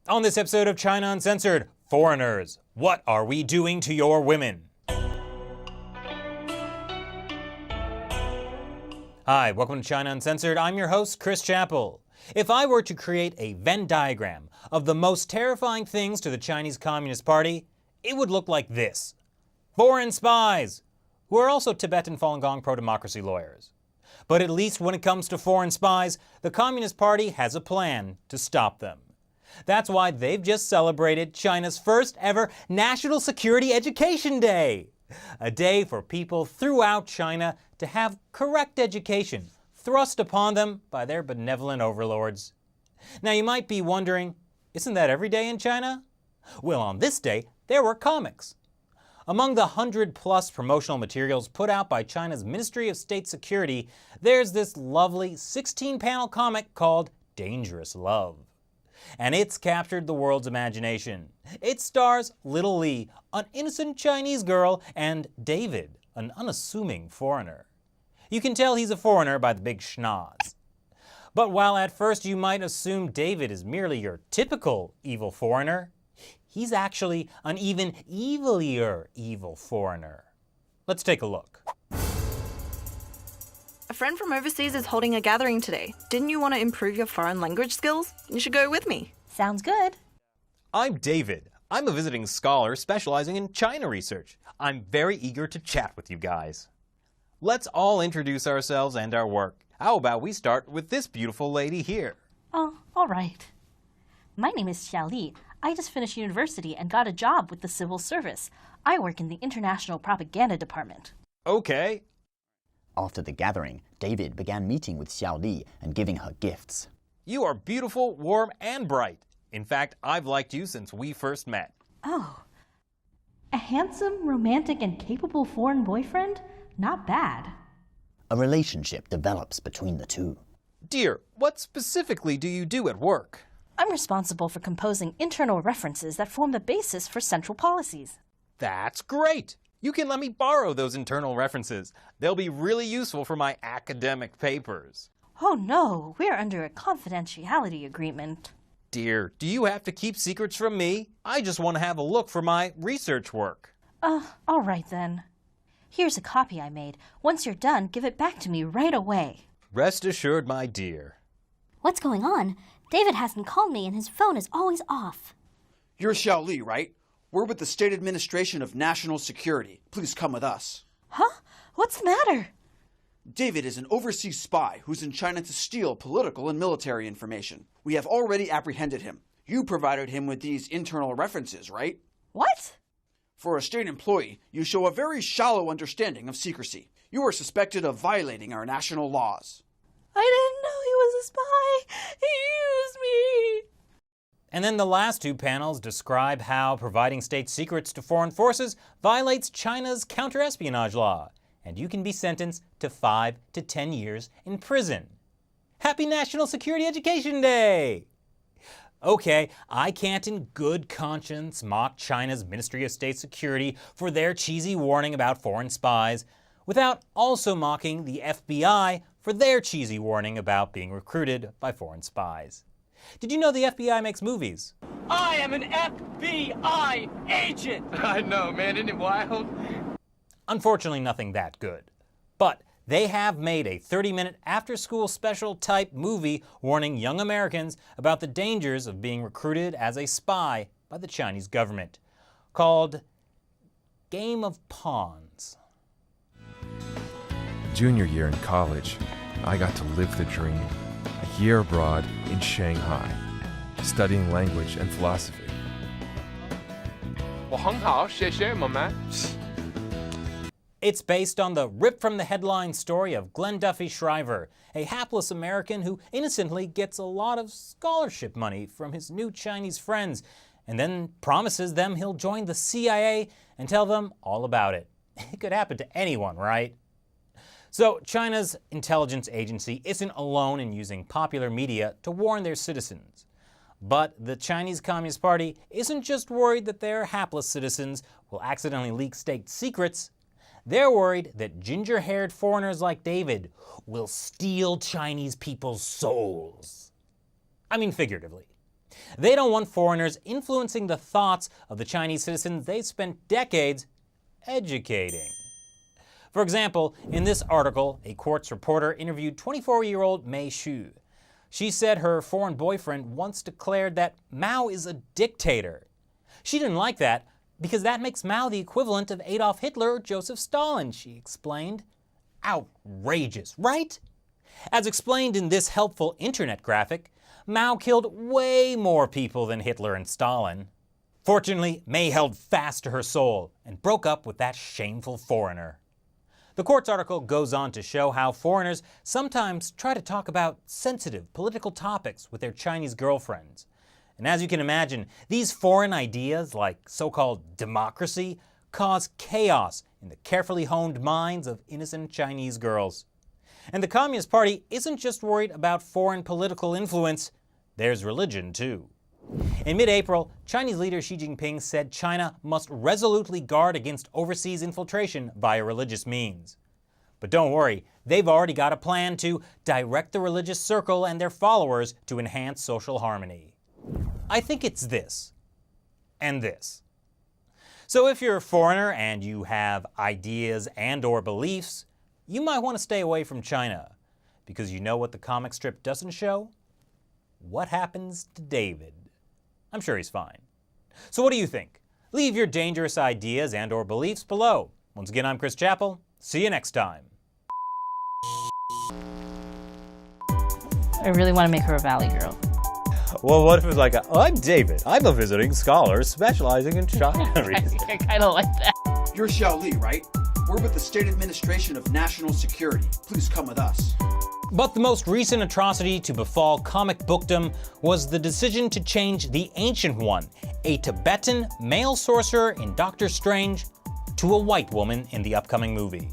On this episode of China Uncensored, foreigners, what are we doing to your women? Hi, welcome to China Uncensored. I'm your host, Chris Chappell. If I were to create a Venn diagram of the most terrifying things to the Chinese Communist Party, it would look like this. Foreign spies, who are also Tibetan Falun Gong pro-democracy lawyers. But at least when it comes to foreign spies, the Communist Party has a plan to stop them. That's why they've just celebrated China's first ever National Security Education Day. A day for people throughout China to have correct education thrust upon them by their benevolent overlords. Now you might be wondering, isn't that every day in China? Well, on this day, there were comics. Among the 100+ promotional materials put out by China's Ministry of State Security, there's this lovely 16-panel comic called Dangerous Love. And it's captured the world's imagination. It stars Little Li, an innocent Chinese girl, and David, an unassuming foreigner. You can tell he's a foreigner by the big schnoz. But while at first you might assume David is merely your typical evil foreigner, he's actually an even evilier evil foreigner. Let's take a look. A friend from overseas is holding a gathering today. Didn't you want to improve your foreign language skills? You should go with me. Sounds good. I'm David. I'm a visiting scholar specializing in China research. I'm very eager to chat with you guys. Let's all introduce ourselves and our work. How about we start with this beautiful lady here? Oh, all right. My name is Xiaoli. I just finished university and got a job with the civil service. I work in the International Propaganda Department. Okay. After the gathering, David began meeting with Xiaoli and giving her gifts. You are beautiful, warm, and bright. In fact, I've liked you since we first met. Oh. A handsome, romantic, and capable foreign boyfriend? Not bad. A relationship develops between the two. Dear, what specifically do you do at work? I'm responsible for composing internal references that form the basis for central policies. That's great! You can let me borrow those internal references. They'll be really useful for my academic papers. Oh no, we're under a confidentiality agreement. Dear, do you have to keep secrets from me? I just want to have a look for my research work. All right then. Here's a copy I made. Once you're done, give it back to me right away. Rest assured, my dear. What's going on? David hasn't called me and his phone is always off. You're Xiaoli, right? We're with the State Administration of National Security. Please come with us. Huh? What's the matter? David is an overseas spy who's in China to steal political and military information. We have already apprehended him. You provided him with these internal references, right? What? For a state employee, you show a very shallow understanding of secrecy. You are suspected of violating our national laws. I didn't know he was a spy. He used me. And then the last two panels describe how providing state secrets to foreign forces violates China's counter-espionage law, and you can be sentenced to 5 to 10 years in prison. Happy National Security Education Day! Okay, I can't in good conscience mock China's Ministry of State Security for their cheesy warning about foreign spies, without also mocking the FBI for their cheesy warning about being recruited by foreign spies. Did you know the FBI makes movies? I am an FBI agent! I know, man, isn't it wild? Unfortunately, nothing that good. But they have made a 30-minute after-school special type movie warning young Americans about the dangers of being recruited as a spy by the Chinese government, called Game of Pawns. Junior year in college, I got to live the dream. A year abroad in Shanghai, studying language and philosophy. 我很好，谢谢，妈妈。 It's based on the ripped-from-the-headline story of Glenn Duffy Shriver, a hapless American who innocently gets a lot of scholarship money from his new Chinese friends, and then promises them he'll join the CIA and tell them all about it. It could happen to anyone, right? So China's intelligence agency isn't alone in using popular media to warn their citizens. But the Chinese Communist Party isn't just worried that their hapless citizens will accidentally leak state secrets. They're worried that ginger-haired foreigners like David will steal Chinese people's souls. I mean figuratively. They don't want foreigners influencing the thoughts of the Chinese citizens they spent decades educating. For example, in this article, a Quartz reporter interviewed 24-year-old Mei Xu. She said her foreign boyfriend once declared that Mao is a dictator. She didn't like that because that makes Mao the equivalent of Adolf Hitler or Joseph Stalin, she explained. Outrageous, right? As explained in this helpful internet graphic, Mao killed way more people than Hitler and Stalin. Fortunately, Mei held fast to her soul and broke up with that shameful foreigner. The Quartz article goes on to show how foreigners sometimes try to talk about sensitive political topics with their Chinese girlfriends. And as you can imagine, these foreign ideas, like so-called democracy, cause chaos in the carefully honed minds of innocent Chinese girls. And the Communist Party isn't just worried about foreign political influence, there's religion too. In mid-April, Chinese leader Xi Jinping said China must resolutely guard against overseas infiltration via religious means. But don't worry, they've already got a plan to direct the religious circle and their followers to enhance social harmony. I think it's this, and this. So if you're a foreigner and you have ideas and/or beliefs, you might want to stay away from China, because you know what the comic strip doesn't show? What happens to David? I'm sure he's fine. So what do you think? Leave your dangerous ideas and/or beliefs below. Once again, I'm Chris Chappell. See you next time. I really want to make her a Valley girl. Well, what if it's like, I'm David. I'm a visiting scholar specializing in China. I kind of like that. You're Xiao Li, right? We're with the State Administration of National Security. Please come with us. But the most recent atrocity to befall comic bookdom was the decision to change the Ancient One, a Tibetan male sorcerer in Doctor Strange, to a white woman in the upcoming movie.